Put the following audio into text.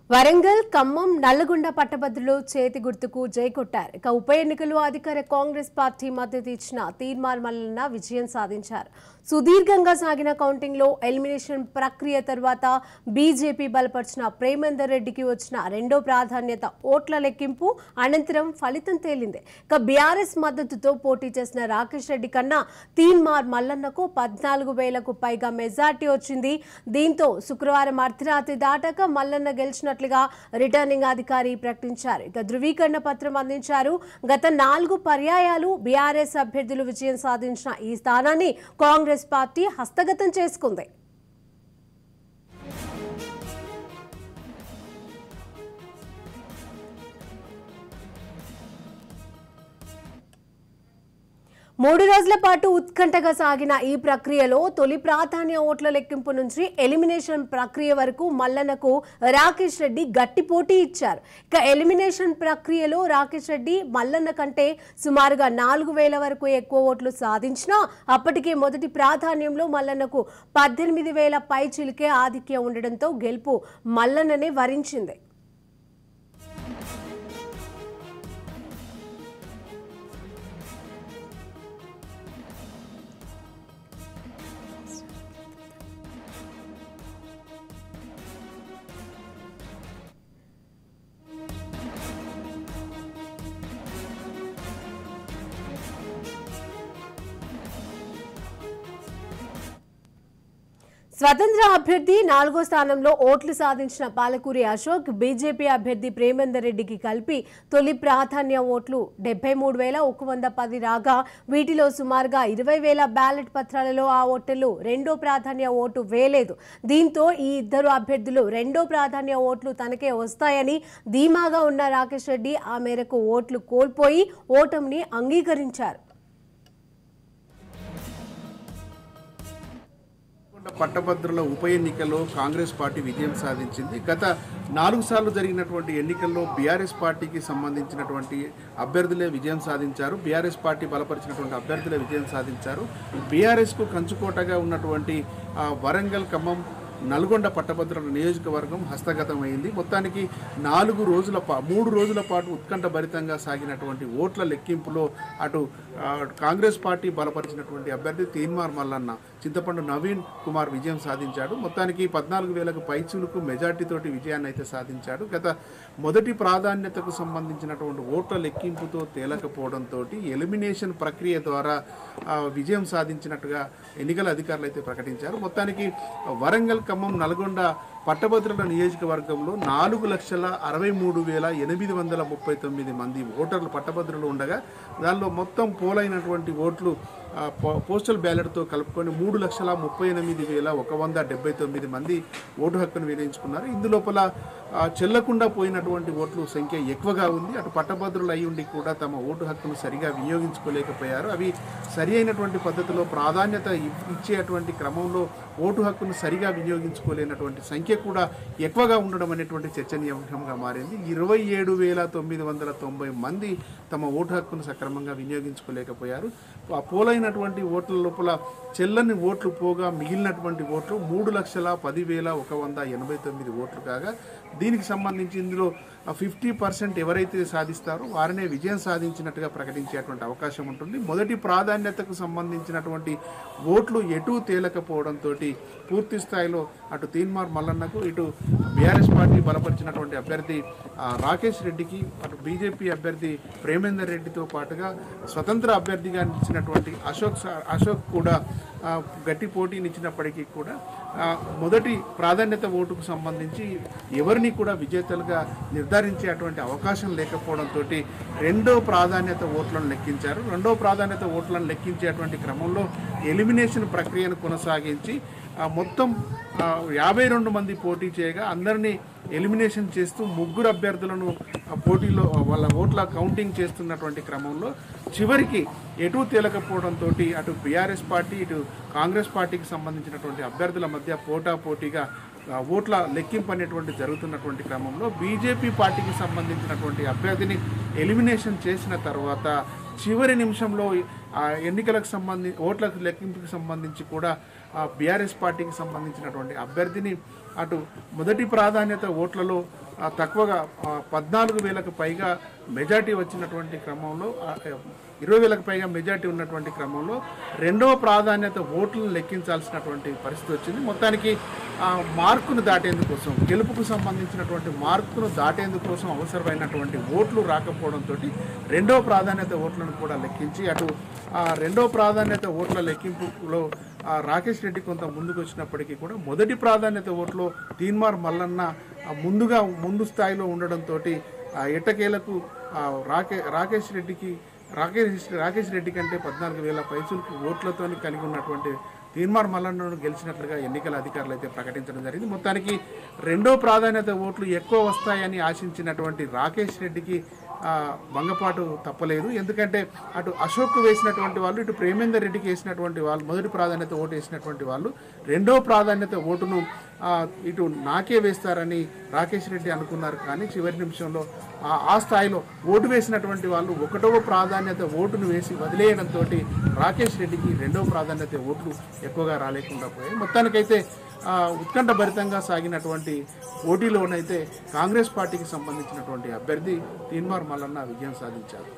వరంగల్, ఖమ్మం, నల్లగొండ పట్టభద్రులు చేతి గుర్తుకు జై కొట్టారు. ఇక ఉప ఎన్నికల్లో అధికార కాంగ్రెస్ పార్టీ మద్దతు ఇచ్చిన తీర్మార్ మల్లన్న విజయం సాధించారు. సుదీర్ఘంగా సాగిన కౌంటింగ్ లో ఎలిమినేషన్ ప్రక్రియ తర్వాత బీజేపీ బలపరిచిన ప్రేమేందర్ రెడ్డికి వచ్చిన రెండో ప్రాధాన్యత ఓట్ల లెక్కింపు అనంతరం ఫలితం తేలింది. ఇక బీఆర్ఎస్ మద్దతుతో పోటీ చేసిన రాకేష్ రెడ్డి కన్నా తీర్మార్ మల్లన్నకు 14,000కు పైగా మెజార్టీ వచ్చింది. దీంతో శుక్రవారం అర్ధరాత్రి దాటాక మల్లన్న గెలిచిన రిటర్నింగ్ అధికారి ప్రకటించారు. ఇక ధృవీకరణ పత్రం అందించారు. గత 4 పర్యాయాలు బీఆర్ఎస్ అభ్యర్థులు విజయం సాధించిన ఈ స్థానాన్ని కాంగ్రెస్ పార్టీ హస్తగతం చేసుకుంది. మూడు రోజుల పాటు ఉత్కంఠగా సాగిన ఈ ప్రక్రియలో తొలి ప్రాధాన్య ఓట్ల లెక్కింపు నుంచి ఎలిమినేషన్ ప్రక్రియ వరకు మల్లన్నకు రాకేష్ రెడ్డి గట్టి పోటీ ఇచ్చారు. ఇక ఎలిమినేషన్ ప్రక్రియలో రాకేష్ రెడ్డి మల్లన్న కంటే సుమారుగా 4,000 వరకు ఎక్కువ ఓట్లు సాధించినా అప్పటికే మొదటి ప్రాధాన్యంలో మల్లన్నకు 18,000 పై చిలికే ఆధిక్యం ఉండడంతో గెలుపు మల్లన్ననే వరించింది. స్వతంత్ర అభ్యర్థి 4వ స్థానంలో ఓట్లు సాధించిన పాలకూరి అశోక్ బీజేపీ అభ్యర్థి ప్రేమేందర్ రెడ్డికి కలిపి తొలి ప్రాధాన్య ఓట్లు 73,110 రాగా వీటిలో సుమారుగా 20,000 బ్యాలెట్ పత్రాలలో ఆ ఓటర్లు రెండో ప్రాధాన్య ఓటు వేయలేదు. దీంతో ఈ ఇద్దరు అభ్యర్థులు రెండో ప్రాధాన్య ఓట్లు తనకే వస్తాయని ధీమాగా ఉన్న రాకేష్ రెడ్డి ఆ మేరకు ఓట్లు కోల్పోయి ఓటమిని అంగీకరించారు. పట్టభద్రుల ఉప ఎన్నికల్లో కాంగ్రెస్ పార్టీ విజయం సాధించింది. గత 4 సార్లు జరిగినటువంటి ఎన్నికల్లో బీఆర్ఎస్ పార్టీకి సంబంధించినటువంటి అభ్యర్థులే విజయం సాధించారు. బీఆర్ఎస్ పార్టీ బలపరిచినటువంటి అభ్యర్థులే విజయం సాధించారు. బీఆర్ఎస్కు కంచుకోటగా ఉన్నటువంటి వరంగల్, ఖమ్మం, నల్గొండ పట్టభద్రుల నియోజకవర్గం హస్తగతమైంది. మొత్తానికి 3 రోజుల పాటు ఉత్కంఠభరితంగా సాగినటువంటి ఓట్ల లెక్కింపులో అటు కాంగ్రెస్ పార్టీ బలపరిచినటువంటి అభ్యర్థి తీర్మార్ మల్లన్న, చింతపండు నవీన్ కుమార్ విజయం సాధించాడు. మొత్తానికి 14,000కు పైచులకు మెజార్టీతోటి విజయాన్ని అయితే సాధించాడు. గత మొదటి ప్రాధాన్యతకు సంబంధించినటువంటి ఓట్ల లెక్కింపుతో తేలకపోవడంతో ఎలిమినేషన్ ప్రక్రియ ద్వారా విజయం సాధించినట్టుగా ఎన్నికల అధికారులు అయితే ప్రకటించారు. మొత్తానికి వరంగల్, ఖమ్మం, నల్గొండ పట్టభద్రుల నియోజకవర్గంలో 4,63,839 మంది ఓటర్లు పట్టభద్రులు ఉండగా దానిలో మొత్తం పోలైనటువంటి ఓట్లు పోస్టల్ బ్యాలెట్తో కలుపుకొని 3,38,179 మంది ఓటు హక్కును వినియోగించుకున్నారు. ఇందులోపల చెల్లకుండా పోయినటువంటి ఓట్ల సంఖ్య ఎక్కువగా ఉంది. అటు పట్టభద్రులు అయి ఉండి కూడా తమ ఓటు హక్కును సరిగా వినియోగించుకోలేకపోయారు. అవి సరి అయినటువంటి పద్ధతిలో ప్రాధాన్యత ఇచ్చేటువంటి క్రమంలో ఓటు హక్కును సరిగా వినియోగించుకోలేనటువంటి సంఖ్య కూడా ఎక్కువగా ఉండడం అనేటువంటి చర్చనీయాంశంగా మారింది. 27,990 మంది తమ ఓటు హక్కును సక్రమంగా వినియోగించుకోలేకపోయారు. పోలైనటువంటి ఓట్ల లోపల చెల్లని ఓట్లు పోగా మిగిలినటువంటి ఓట్లు 3,10,189 ఓట్లు కాగా దీనికి సంబంధించి ఇందులో 50% ఎవరైతే సాధిస్తారో వారినే విజయం సాధించినట్టుగా ప్రకటించేటువంటి అవకాశం ఉంటుంది. మొదటి ప్రాధాన్యతకు సంబంధించినటువంటి ఓట్లు ఎటు తేలకపోవడంతో పూర్తి స్థాయిలో అటు తీర్మార్ మల్లన్నకు, ఇటు బీఆర్ఎస్ పార్టీ బలపరిచినటువంటి అభ్యర్థి రాకేష్ రెడ్డికి, అటు బీజేపీ అభ్యర్థి ప్రేమేందర్ రెడ్డితో పాటుగా స్వతంత్ర అభ్యర్థిగా నిలిచినటువంటి అశోక్ కూడా గట్టి పోటీనిచ్చినప్పటికీ కూడా మొదటి ప్రాధాన్యత ఓటుకు సంబంధించి ఎవరిని కూడా విజేతలుగా నిర్ధారించేటువంటి అవకాశం లేకపోవడంతో రెండో ప్రాధాన్యత ఓట్లను లెక్కించారు. రెండో ప్రాధాన్యత ఓట్లను లెక్కించేటువంటి క్రమంలో ఎలిమినేషన్ ప్రక్రియను కొనసాగించి మొత్తం 52 మంది పోటీ చేయగా అందరినీ ఎలిమినేషన్ చేస్తూ 3 అభ్యర్థులను పోటీలో వాళ్ళ ఓట్ల కౌంటింగ్ చేస్తున్నటువంటి క్రమంలో చివరికి ఎటు తేలకపోవడంతో అటు బీఆర్ఎస్ పార్టీ, ఇటు కాంగ్రెస్ పార్టీకి సంబంధించినటువంటి అభ్యర్థుల మధ్య పోటాపోటీగా ఓట్ల లెక్కింపు అనేటువంటి జరుగుతున్నటువంటి క్రమంలో బీజేపీ పార్టీకి సంబంధించినటువంటి అభ్యర్థిని ఎలిమినేషన్ చేసిన తర్వాత చివరి నిమిషంలో ఎన్నికలకు సంబంధించి ఓట్ల లెక్కింపుకి సంబంధించి కూడా బీఆర్ఎస్ పార్టీకి సంబంధించినటువంటి అభ్యర్థిని అటు మొదటి ప్రాధాన్యత ఓట్లలో తక్కువగా 14,000కు పైగా మెజార్టీ వచ్చినటువంటి క్రమంలో 20,000కు పైగా మెజార్టీ ఉన్నటువంటి క్రమంలో రెండవ ప్రాధాన్యత ఓట్లను లెక్కించాల్సినటువంటి పరిస్థితి వచ్చింది. మొత్తానికి మార్కును దాటేందుకోసం, గెలుపుకు సంబంధించినటువంటి మార్కును దాటేందుకోసం అవసరమైనటువంటి ఓట్లు రాకపోవడంతో రెండవ ప్రాధాన్యత ఓట్లను కూడా లెక్కించి అటు రెండవ ప్రాధాన్యత ఓట్ల లెక్కింపులో రాకేష్ రెడ్డి కొంత ముందుకు వచ్చినప్పటికీ కూడా మొదటి ప్రాధాన్యత ఓట్లో తీన్మార్ మల్లన్న ముందు స్థాయిలో ఉండడంతో ఎట్టకేలకు రాకేష్ రెడ్డి కంటే 14,000 పైచులకు ఓట్లతో కలిగి ఉన్నటువంటి తీన్మార్ మల్లన్నను గెలిచినట్లుగా ఎన్నికల అధికారులు అయితే ప్రకటించడం జరిగింది. మొత్తానికి రెండో ప్రాధాన్యత ఓట్లు ఎక్కువ వస్తాయని ఆశించినటువంటి రాకేష్ రెడ్డికి భంగపాటు తప్పలేదు. ఎందుకంటే అటు అశోక్ వేసినటువంటి వాళ్ళు, ఇటు ప్రేమేందర్ రెడ్డికి వేసినటువంటి వాళ్ళు, మొదటి ప్రాధాన్యత ఓటు వేసినటువంటి వాళ్ళు రెండో ప్రాధాన్యత ఓటును ఇటు నాకే వేస్తారని రాకేష్ రెడ్డి అనుకున్నారు. కానీ చివరి నిమిషంలో ఆ స్థాయిలో ఓటు వేసినటువంటి వాళ్ళు ఒకటవ ప్రాధాన్యత ఓటును వేసి వదిలేయడంతో రాకేష్ రెడ్డికి రెండవ ప్రాధాన్యత ఓట్లు ఎక్కువగా రాలేకుండా పోయాయి. మొత్తానికైతే ఉత్కంఠభరితంగా సాగినటువంటి పోటీలోనైతే కాంగ్రెస్ పార్టీకి సంబంధించినటువంటి అభ్యర్థి తీన్మార్ మల్లన్న విజయం సాధించారు.